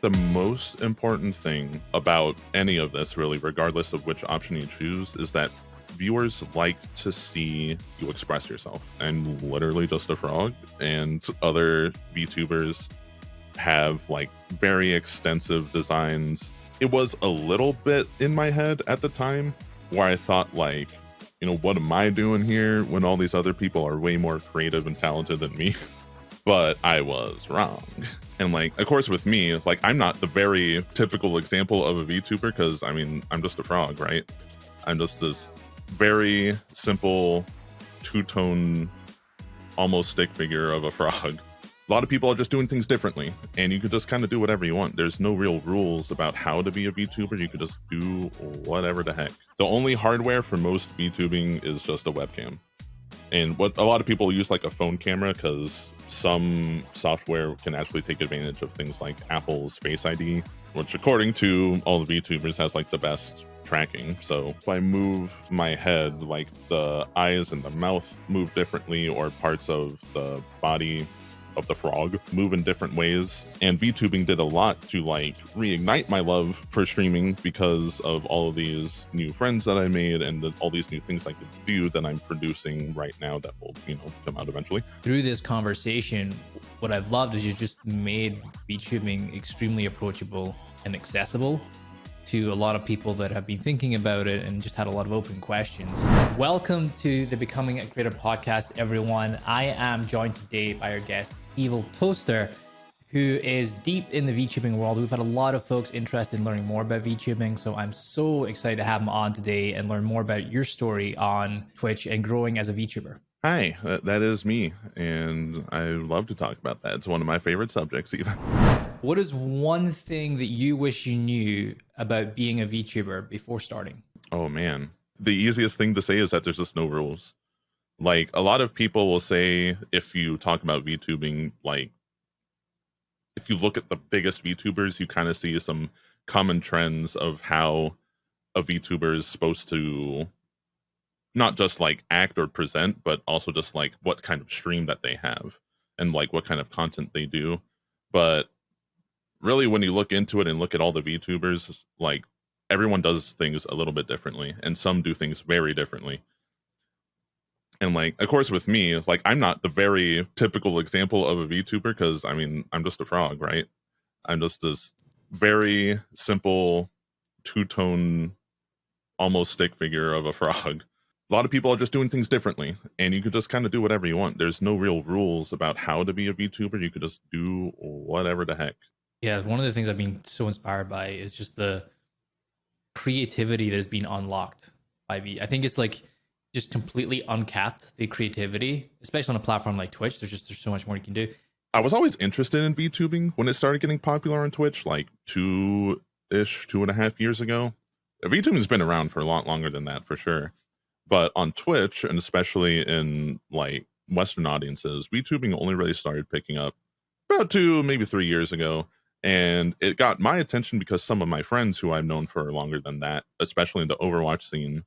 The most important thing about any of this, really, regardless of which option you choose, is that viewers like to see you express yourself. And literally just a frog and other VTubers have like very extensive designs. It was a little bit in my head at the time where I thought like, what am I doing here when all these other people are way more creative and talented than me? But I was wrong. And like, of course, with me, like, I'm not the very typical example of a VTuber because I'm just a frog, right? I'm just this very simple two-tone, almost stick figure of a frog. A lot of people are just doing things differently, and you could just kind of do whatever you want. There's no real rules about how to be a VTuber. You could just do whatever the heck. The only hardware for most VTubing is just a webcam. And what a lot of people use like a phone camera because some software can actually take advantage of things like Apple's Face ID, which according to all the VTubers has like the best tracking. So if I move my head, like the eyes and the mouth move differently, or parts of the body of the frog move in different ways. And VTubing did a lot to like reignite my love for streaming because of all of these new friends that I made and all these new things I could do that I'm producing right now that will, come out eventually. Through this conversation, what I've loved is you just made VTubing extremely approachable and accessible to a lot of people that have been thinking about it and just had a lot of open questions. Welcome to the Becoming a Creator podcast, everyone. I am joined today by our guest, EvilToaster, who is deep in the VTubing world. We've had a lot of folks interested in learning more about VTubing, so I'm so excited to have him on today and learn more about your story on Twitch and growing as a VTuber. Hi, that is me, and I love to talk about that. It's one of my favorite subjects, even. What is one thing that you wish you knew about being a VTuber before starting? Oh man, the easiest thing to say is that there's just no rules. Like, a lot of people will say, if you talk about VTubing, like, if you look at the biggest VTubers, you kind of see some common trends of how a VTuber is supposed to not just like act or present, but also just like what kind of stream that they have and like what kind of content they do. But really, when you look into it and look at all the VTubers, like, everyone does things a little bit differently, and some do things very differently. And like, of course, with me, like, I'm not the very typical example of a VTuber because I'm just a frog, right? I'm just this very simple two-tone, almost stick figure of a frog. A lot of people are just doing things differently, and you could just kind of do whatever you want. There's no real rules about how to be a VTuber. You could just do whatever the heck. Yeah, one of the things I've been so inspired by is just the creativity that has been unlocked by I think it's like just completely uncapped, the creativity, especially on a platform like Twitch. There's so much more you can do. I was always interested in VTubing when it started getting popular on Twitch, like 2.5 years ago. VTubing has been around for a lot longer than that, for sure. But on Twitch, and especially in like Western audiences, VTubing only really started picking up about 2, maybe 3 years ago. And it got my attention because some of my friends who I've known for longer than that, especially in the Overwatch scene,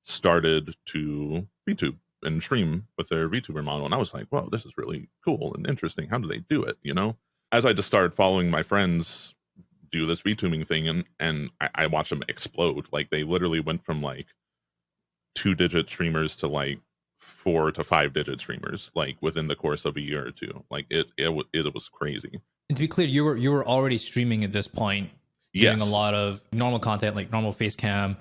started to VTube and stream with their VTuber model. And I was like, wow, this is really cool and interesting. How do they do it? As I just started following my friends do this VTubing thing, and I watched them explode. Like, they literally went from like 2-digit streamers to like 4 to 5-digit streamers, like within the course of a year or two. Like, it was crazy. And to be clear, you were already streaming at this point, doing a lot of normal content, like normal face cam,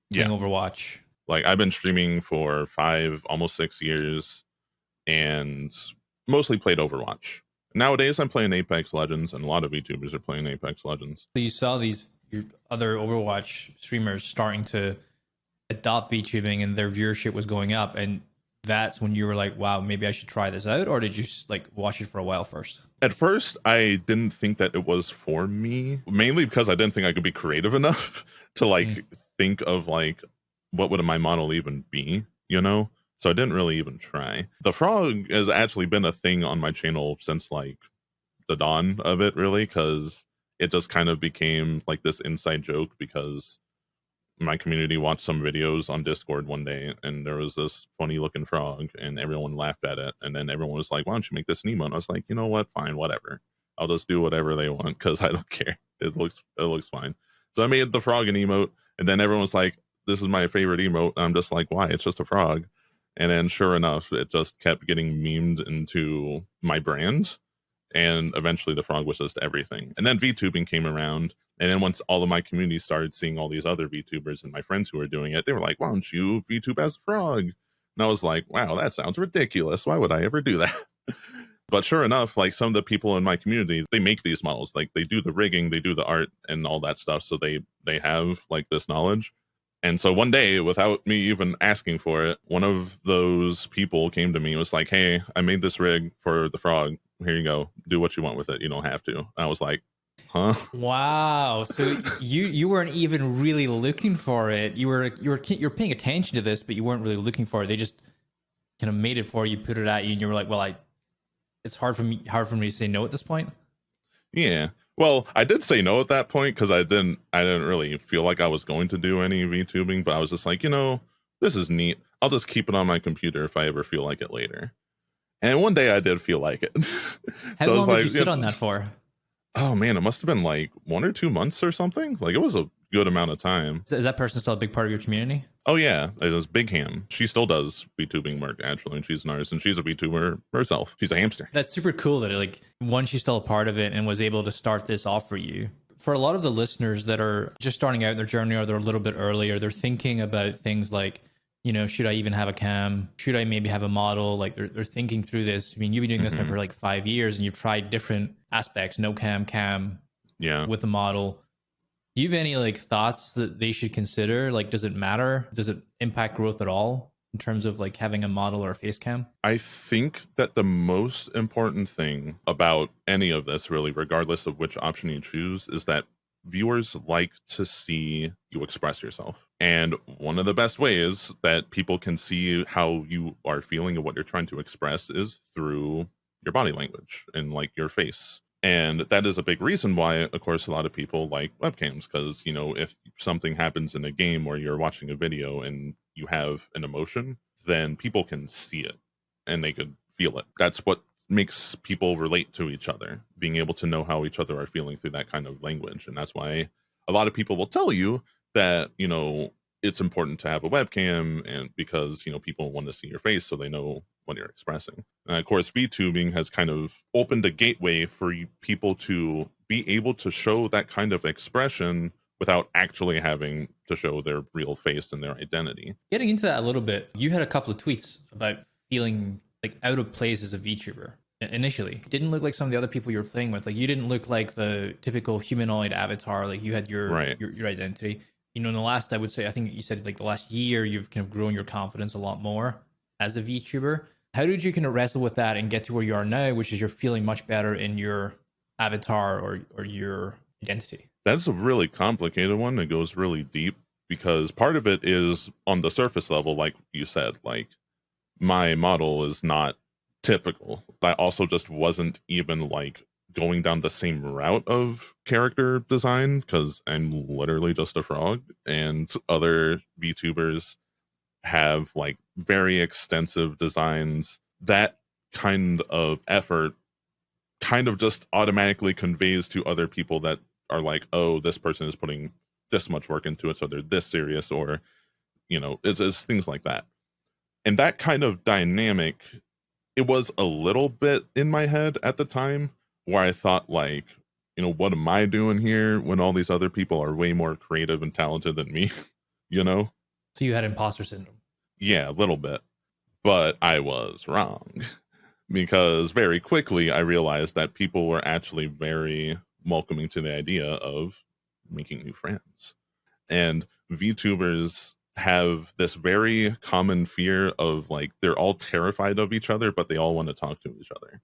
doing Overwatch. Like, I've been streaming for 5, almost 6 years, and mostly played Overwatch. Nowadays, I'm playing Apex Legends, and a lot of VTubers are playing Apex Legends. So you saw your other Overwatch streamers starting to adopt VTubing, and their viewership was going up, and that's when you were like, wow, maybe I should try this out? Or did you like watch it for a while first? At first, I didn't think that it was for me, mainly because I didn't think I could be creative enough to like think of like, what would my model even be, So I didn't really even try. The frog has actually been a thing on my channel since like the dawn of it, really, because it just kind of became like this inside joke because my community watched some videos on Discord one day, and there was this funny looking frog, and everyone laughed at it. And then everyone was like, why don't you make this an emote? And I was like, you know what? Fine, whatever. I'll just do whatever they want because I don't care. It looks fine. So I made the frog an emote, and then everyone's like, "This is my favorite emote." And I'm just like, "Why? It's just a frog." And then sure enough, it just kept getting memed into my brand. And eventually the frog was just everything. And then VTubing came around. And then once all of my community started seeing all these other VTubers and my friends who were doing it, they were like, "Why don't you VTube as a frog?" And I was like, "Wow, that sounds ridiculous. Why would I ever do that?" But sure enough, like some of the people in my community, they make these models. Like they do the rigging, they do the art and all that stuff. So they have like this knowledge. And so one day, without me even asking for it, one of those people came to me and was like, "Hey, I made this rig for the frog. Here you go. Do what you want with it. You don't have to." And I was like, "Huh?" Wow. So you weren't even really looking for it. You're paying attention to this, but you weren't really looking for it. They just kind of made it for you, put it at you, and you were like, "Well, it's hard for me to say no at this point." Yeah. Well, I did say no at that point because I didn't really feel like I was going to do any VTubing, but I was just like, this is neat. I'll just keep it on my computer if I ever feel like it later. And one day I did feel like it. How long did you sit on that for? Oh man, it must have been like 1 or 2 months or something. Like it was a good amount of time. Is that person still a big part of your community? Oh yeah, it was Big Ham. She still does VTubing work actually, and she's an artist, and she's a VTuber herself. She's a hamster. That's super cool that like one, she's still a part of it and was able to start this off for you. For a lot of the listeners that are just starting out their journey, or they're a little bit earlier, they're thinking about things like, should I even have a cam? Should I maybe have a model? Like they're thinking through this. I mean, you've been doing this now for like 5 years, and you've tried different aspects, no cam, Yeah. with the model. Do you have any like thoughts that they should consider? Like, does it matter? Does it impact growth at all in terms of like having a model or a face cam? I think that the most important thing about any of this, really, regardless of which option you choose, is that viewers like to see you express yourself. And one of the best ways that people can see how you are feeling and what you're trying to express is through your body language and like your face. And that is a big reason why, of course, a lot of people like webcams, because, if something happens in a game or you're watching a video and you have an emotion, then people can see it and they could feel it. That's what makes people relate to each other, being able to know how each other are feeling through that kind of language. And that's why a lot of people will tell you that, it's important to have a webcam, and because, people want to see your face so they know what you're expressing. And of course, VTubing has kind of opened a gateway for people to be able to show that kind of expression without actually having to show their real face and their identity. Getting into that a little bit, you had a couple of tweets about feeling like out of place as a VTuber initially. It didn't look like some of the other people you were playing with. Like you didn't look like the typical humanoid avatar. Like you had your identity. In the last, I would say, I think you said like the last year, you've kind of grown your confidence a lot more as a VTuber. How did you kind of wrestle with that and get to where you are now, which is you're feeling much better in your avatar or your identity? That's a really complicated one. It goes really deep because part of it is on the surface level, like you said, like my model is not typical. I also just wasn't even like going down the same route of character design because I'm literally just a frog, and other VTubers have like very extensive designs. That kind of effort kind of just automatically conveys to other people that are like, oh, this person is putting this much work into it, so they're this serious, or it's things like that. And that kind of dynamic, it was a little bit in my head at the time where I thought like, what am I doing here when all these other people are way more creative and talented than me? So you had imposter syndrome. Yeah, a little bit, but I was wrong because very quickly I realized that people were actually very welcoming to the idea of making new friends. And VTubers have this very common fear of like, they're all terrified of each other, but they all want to talk to each other.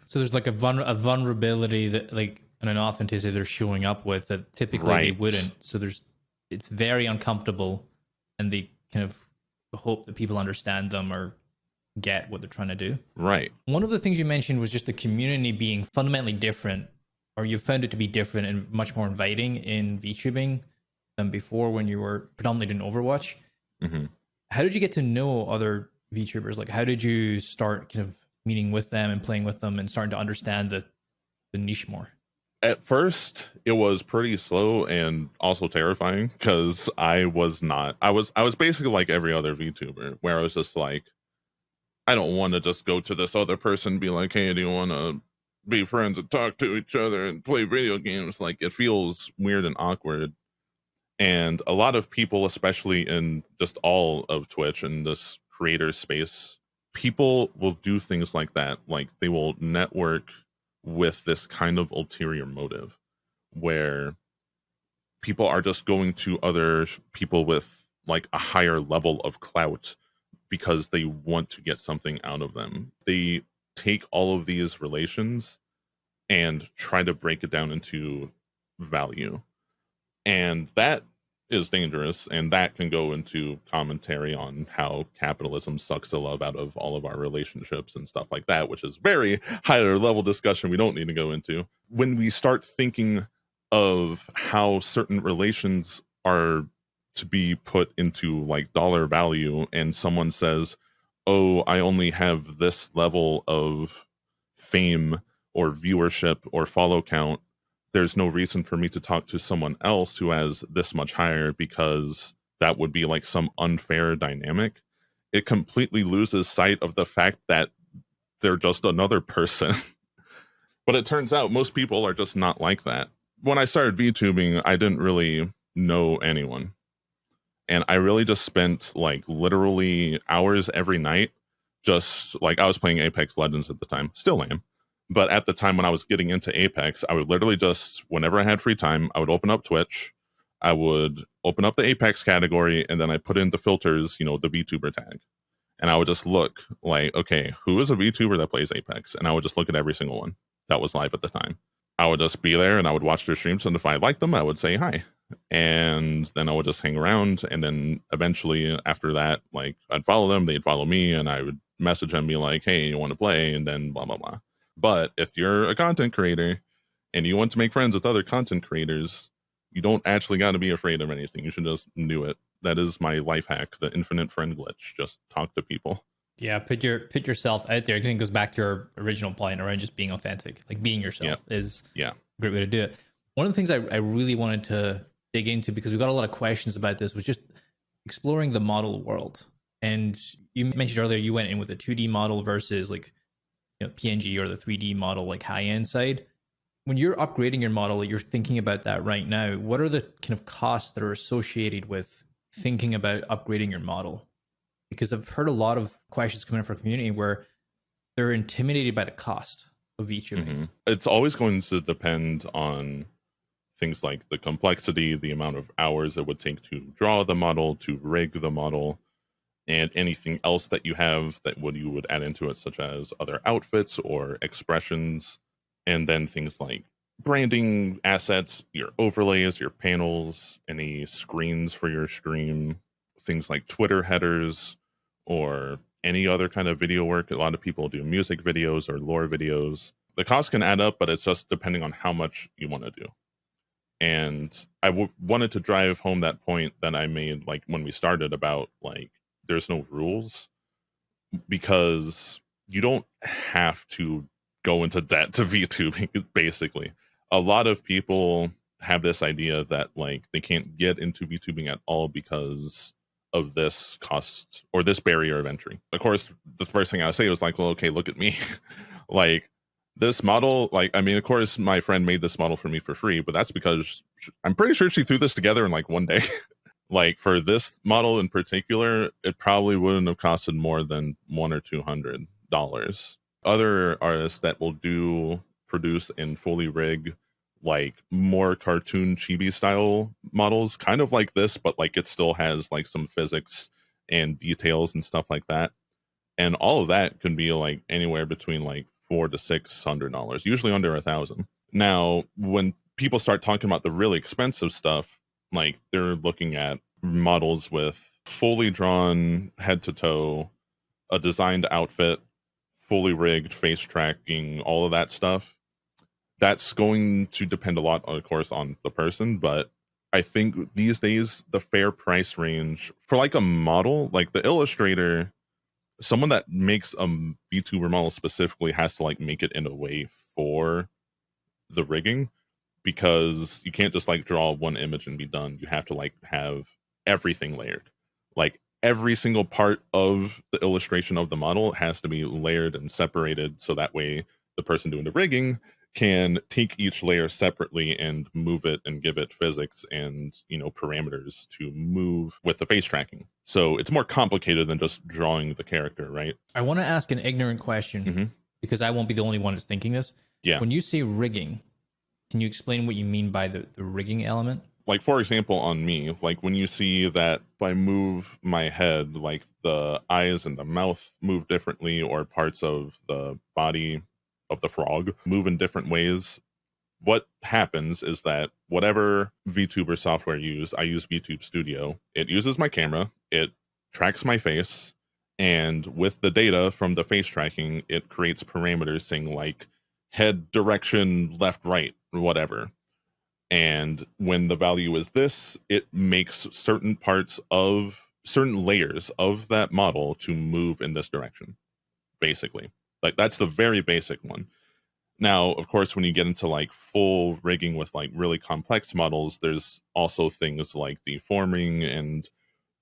So there's like a vulnerability that like, and an authenticity they're showing up with that typically they wouldn't. So it's very uncomfortable, and they kind of hope that people understand them or get what they're trying to do. Right. One of the things you mentioned was just the community being fundamentally different, or you found it to be different and much more inviting in VTubing than before when you were predominantly doing Overwatch. Mm-hmm. How did you get to know other VTubers? Like, how did you start kind of meeting with them and playing with them and starting to understand the the niche more? At first, it was pretty slow and also terrifying because I was not. I was basically like every other VTuber, where I was just like, I don't want to just go to this other person and be like, hey, do you want to be friends and talk to each other and play video games? Like, it feels weird and awkward. And a lot of people, especially in just all of Twitch and this creator space, people will do things like that. Like, they will network with this kind of ulterior motive where people are just going to other people with like a higher level of clout because they want to get something out of them. They take all of these relations and try to break it down into value. And that is dangerous, and that can go into commentary on how capitalism sucks the love out of all of our relationships and stuff like that, which is very higher level discussion we don't need to go into. When we start thinking of how certain relations are to be put into like dollar value, and someone says, oh, I only have this level of fame or viewership or follow count, there's no reason for me to talk to someone else who has this much higher, because that would be like some unfair dynamic. It completely loses sight of the fact that they're just another person. But it turns out most people are just not like that. When I started VTubing, I didn't really know anyone. And I really just spent like literally hours every night. Just like, I was playing Apex Legends at the time, still am. But at the time when I was getting into Apex, I would literally just, whenever I had free time, I would open up Twitch, I would open up the Apex category, and then I put in the filters, you know, the VTuber tag. And I would just look like, okay, who is a VTuber that plays Apex? And I would just look at every single one that was live at the time. I would just be there and I would watch their streams. And if I liked them, I would say hi. And then I would just hang around. And then eventually after that, like, I'd follow them, they'd follow me, and I would message them, be like, hey, you want to play? And then blah, blah, blah. But if you're a content creator and you want to make friends with other content creators, you don't actually got to be afraid of anything. You should just do it. That is my life hack, the infinite friend glitch. Just talk to people. Yeah, put yourself out there. I think it goes back to your original point around just being authentic. Like, being yourself is a great way to do it. One of the things I really wanted to dig into, because we got a lot of questions about this, was just exploring the model world. And you mentioned earlier you went in with a 2D model versus like, you know, PNG or the 3D model, like high-end side. When you're upgrading your model, you're thinking about that right now. What are the kind of costs that are associated with thinking about upgrading your model? Because I've heard a lot of questions coming in from our community where they're intimidated by the cost of VTubing. Mm-hmm. It's always going to depend on things like the complexity, the amount of hours it would take to draw the model, to rig the model, and anything else that you have that you would add into it, such as other outfits or expressions, and then things like branding assets, your overlays, your panels, any screens for your stream, things like Twitter headers, or any other kind of video work. A lot of people do music videos or lore videos. The cost can add up, but it's just depending on how much you want to do. And I wanted to drive home that point that I made like when we started about like, there's no rules, because you don't have to go into debt to VTubing. Basically, a lot of people have this idea that like they can't get into VTubing at all because of this cost or this barrier of entry. Of course, the first thing I say was like, well, okay, look at me. Like, this model, like, I mean, of course, my friend made this model for me for free, but that's because I'm pretty sure she threw this together in like one day. Like, for this model in particular, it probably wouldn't have costed more than $100 or $200. Other artists that will produce and fully rig like more cartoon chibi style models, kind of like this, but like it still has like some physics and details and stuff like that. And all of that can be like anywhere between like $400 to $600, usually under $1,000. Now, when people start talking about the really expensive stuff, like they're looking at models with fully drawn head to toe, a designed outfit, fully rigged face tracking, all of that stuff. That's going to depend a lot, of course, on the person. But I think these days, the fair price range for like a model, like the illustrator, someone that makes a VTuber model specifically has to like make it in a way for the rigging, because you can't just like draw one image and be done. You have to like have everything layered. Like every single part of the illustration of the model has to be layered and separated, so that way the person doing the rigging can take each layer separately and move it and give it physics and, you know, parameters to move with the face tracking. So it's more complicated than just drawing the character, right? I want to ask an ignorant question because I won't be the only one that's thinking this. Yeah. When you say rigging, can you explain what you mean by the rigging element? Like, for example, on me, like when you see that if I move my head, like the eyes and the mouth move differently, or parts of the body of the frog move in different ways, what happens is that whatever VTuber software I use VTube Studio, it uses my camera, it tracks my face, and with the data from the face tracking, it creates parameters saying like head direction, left, right, or whatever. And when the value is this, it makes certain layers of that model to move in this direction, basically. Like that's the very basic one. Now, of course, when you get into like full rigging with like really complex models, there's also things like deforming and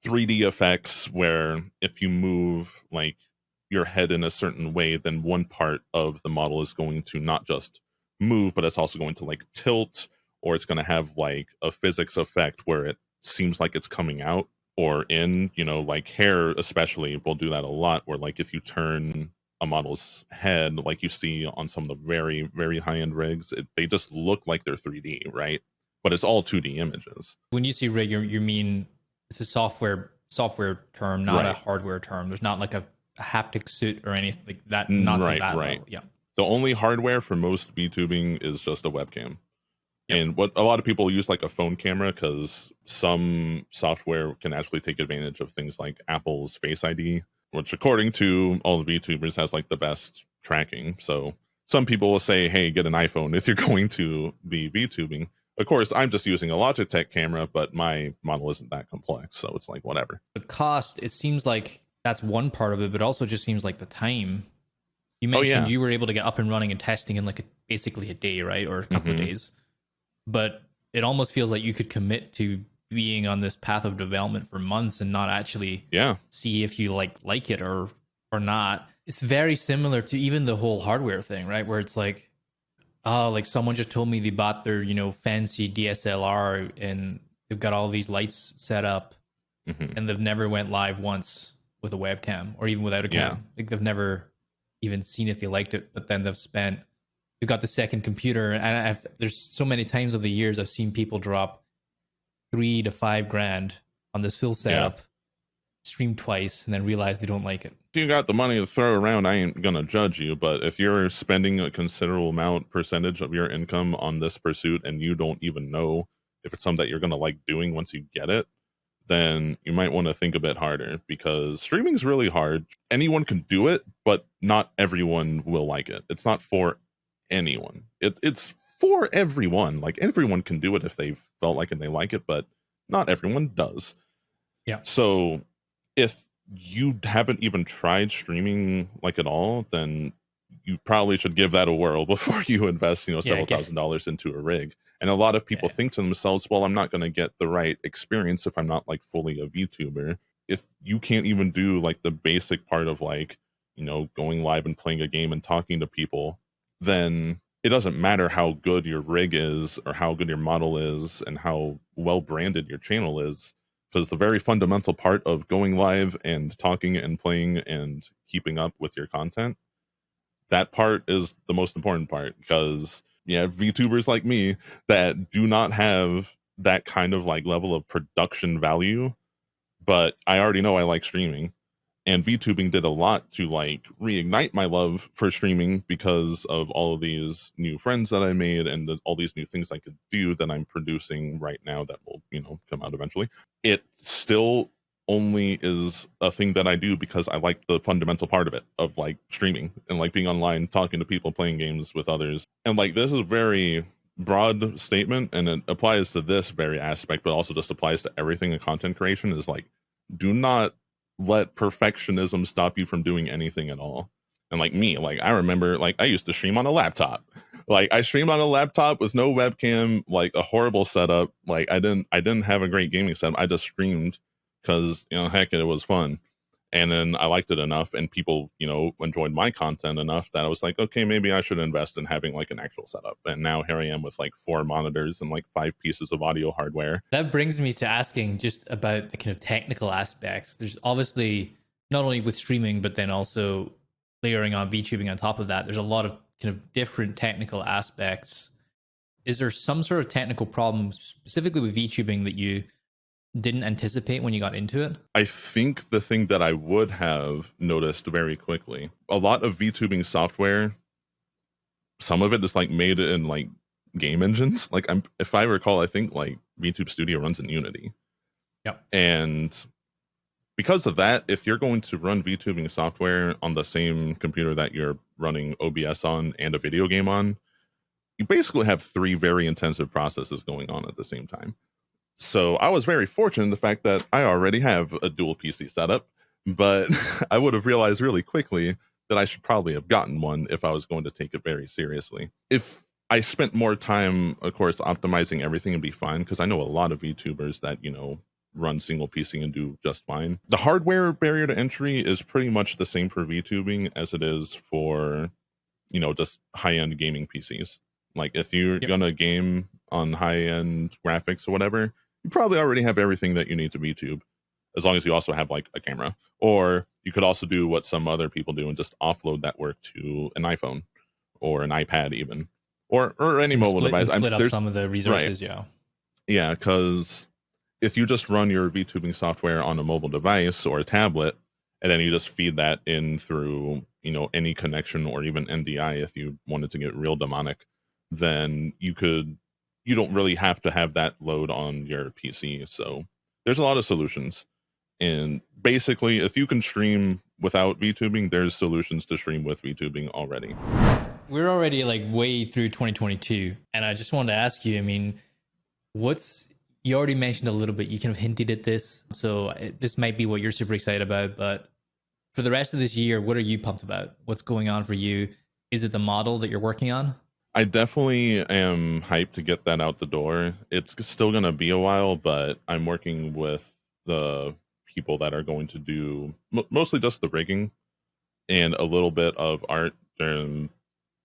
3D effects, where if you move like your head in a certain way, then one part of the model is going to not just move, but it's also going to like tilt, or it's going to have like a physics effect where it seems like it's coming out or in, you know, like hair especially will do that a lot, where like if you turn a model's head, like you see on some of the very, very high-end rigs, they just look like they're 3D, right? But it's all 2D images. When you say rig, you mean it's a software term, not Right. a hardware term. There's not like a haptic suit or anything like that. Not to that level. Yeah. The only hardware for most VTubing is just a webcam. And what a lot of people use like a phone camera, because some software can actually take advantage of things like Apple's Face ID, which according to all the VTubers has like the best tracking. So some people will say, hey, get an iPhone if you're going to be VTubing. Of course, I'm just using a Logitech camera, but my model isn't that complex, so it's like whatever. The cost, it seems like that's one part of it, but also just seems like the time. You mentioned you were able to get up and running and testing in like basically a day, right? Or a couple of days. But it almost feels like you could commit to being on this path of development for months and not actually see if you like it or not. It's very similar to even the whole hardware thing, right? Where it's like, oh, like someone just told me they bought their, you know, fancy DSLR and they've got all these lights set up and they've never went live once with a webcam or even without a cam. Like they've never even seen if they liked it, but then they've got the second computer, and there's so many times over the years I've seen people drop $3,000 to $5,000 on this full setup, stream twice, and then realize they don't like it. If you got the money to throw around, I ain't gonna judge you. But if you're spending a considerable percentage of your income on this pursuit, and you don't even know if it's something that you're gonna like doing once you get it, then you might want to think a bit harder, because streaming is really hard. Anyone can do it, but not everyone will like it. It's not for anyone. It's for everyone. Like everyone can do it if they felt like it and they like it, but not everyone does. Yeah. So if you haven't even tried streaming like at all, then you probably should give that a whirl before you invest, you know, several $1,000s into a rig. And a lot of people think to themselves, well, I'm not going to get the right experience if I'm not like fully a VTuber. If you can't even do like the basic part of like, you know, going live and playing a game and talking to people, then it doesn't matter how good your rig is or how good your model is and how well branded your channel is, because the very fundamental part of going live and talking and playing and keeping up with your content, that part is the most important part. Because VTubers like me that do not have that kind of like level of production value, but I already know I like streaming. And VTubing did a lot to like reignite my love for streaming, because of all of these new friends that I made and all these new things I could do that I'm producing right now that will, you know, come out eventually. It still only is a thing that I do because I like the fundamental part of it, of like streaming and like being online, talking to people, playing games with others. And like, this is a very broad statement and it applies to this very aspect, but also just applies to everything in content creation, is like, do not let perfectionism stop you from doing anything at all. And like me, like I remember, like I used to stream on a laptop. Like I streamed on a laptop with no webcam, like a horrible setup. Like I didn't have a great gaming setup. I just streamed because heck, it was fun. And then I liked it enough, and people enjoyed my content enough that I was like, okay, maybe I should invest in having like an actual setup. And now here I am with like 4 monitors and like 5 pieces of audio hardware. That brings me to asking just about the kind of technical aspects. There's obviously not only with streaming, but then also layering on VTubing on top of that. There's a lot of kind of different technical aspects. Is there some sort of technical problems specifically with VTubing that you didn't anticipate when you got into it? I think the thing that I would have noticed very quickly, a lot of VTubing software, some of it is like made in like game engines. Like if I recall, I think like VTube Studio runs in Unity. Yep. And because of that, if you're going to run VTubing software on the same computer that you're running OBS on and a video game on, you basically have 3 very intensive processes going on at the same time. So I was very fortunate in the fact that I already have a dual PC setup, but I would have realized really quickly that I should probably have gotten one if I was going to take it very seriously. If I spent more time, of course, optimizing everything, and be fine, because I know a lot of VTubers that, run single PC and do just fine. The hardware barrier to entry is pretty much the same for VTubing as it is for, just high-end gaming PCs. Like if you're gonna game on high-end graphics or whatever, you probably already have everything that you need to VTube, as long as you also have like a camera. Or you could also do what some other people do and just offload that work to an iPhone or an iPad even, or any mobile device. Split up some of the resources, right. Yeah, because if you just run your VTubing software on a mobile device or a tablet, and then you just feed that in through, any connection or even NDI, if you wanted to get real demonic, then you don't really have to have that load on your PC. So there's a lot of solutions. And basically, if you can stream without VTubing, there's solutions to stream with VTubing already. We're already like way through 2022. And I just wanted to ask you, I mean, you already mentioned a little bit, you kind of hinted at this. So this might be what you're super excited about, but for the rest of this year, what are you pumped about? What's going on for you? Is it the model that you're working on? I definitely am hyped to get that out the door. It's still going to be a while, but I'm working with the people that are going to do mostly just the rigging and a little bit of art. And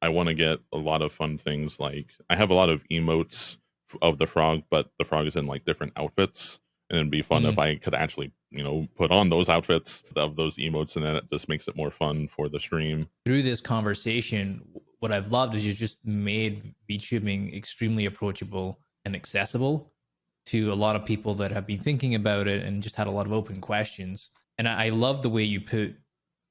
I want to get a lot of fun things. Like I have a lot of emotes of the frog, but the frog is in like different outfits, and it'd be fun if I could actually put on those outfits of those emotes, and then it just makes it more fun for the stream. Through this conversation, what I've loved is you just made VTubing extremely approachable and accessible to a lot of people that have been thinking about it and just had a lot of open questions. And I love the way you put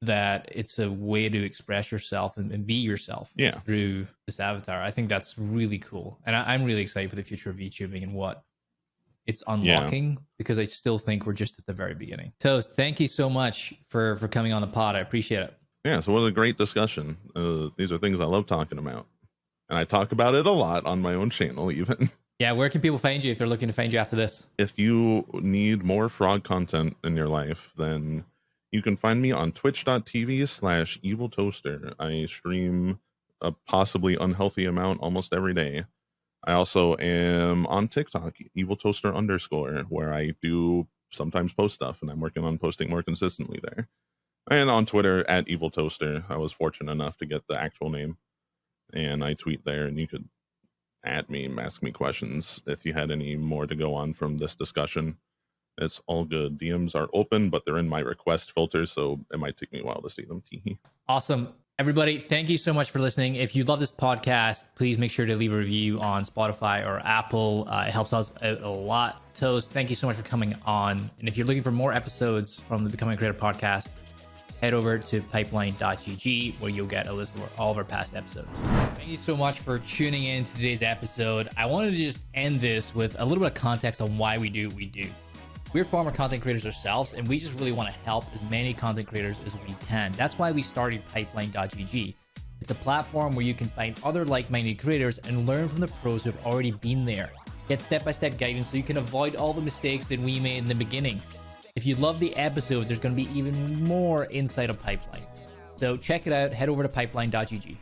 that it's a way to express yourself and be yourself through this avatar. I think that's really cool. And I'm really excited for the future of VTubing and what it's unlocking, because I still think we're just at the very beginning. Toast, thank you so much for coming on the pod. I appreciate it. Yeah, so it was a great discussion. These are things I love talking about. And I talk about it a lot on my own channel even. Yeah, where can people find you if they're looking to find you after this? If you need more frog content in your life, then you can find me on twitch.tv/EvilToaster. I stream a possibly unhealthy amount almost every day. I also am on TikTok, EvilToaster_, where I do sometimes post stuff, and I'm working on posting more consistently there. And on Twitter at EvilToaster. I was fortunate enough to get the actual name, and I tweet there, and you could at me, ask me questions if you had any more to go on from this discussion. It's all good. DMs are open, but they're in my request filter, so it might take me a while to see them. Awesome. Everybody, thank you so much for listening. If you love this podcast, please make sure to leave a review on Spotify or Apple. It helps us out a lot. Toast, thank you so much for coming on. And if you're looking for more episodes from the Becoming a Creator podcast, head over to pipeline.gg, where you'll get a list of all of our past episodes. Thank you so much for tuning in to today's episode. I wanted to just end this with a little bit of context on why we do what we do. We're former content creators ourselves, and we just really want to help as many content creators as we can. That's why we started pipeline.gg. It's a platform where you can find other like-minded creators and learn from the pros who have already been there. Get step-by-step guidance so you can avoid all the mistakes that we made in the beginning. If you love the episode, there's going to be even more inside of Pipeline. So check it out. Head over to pipeline.gg.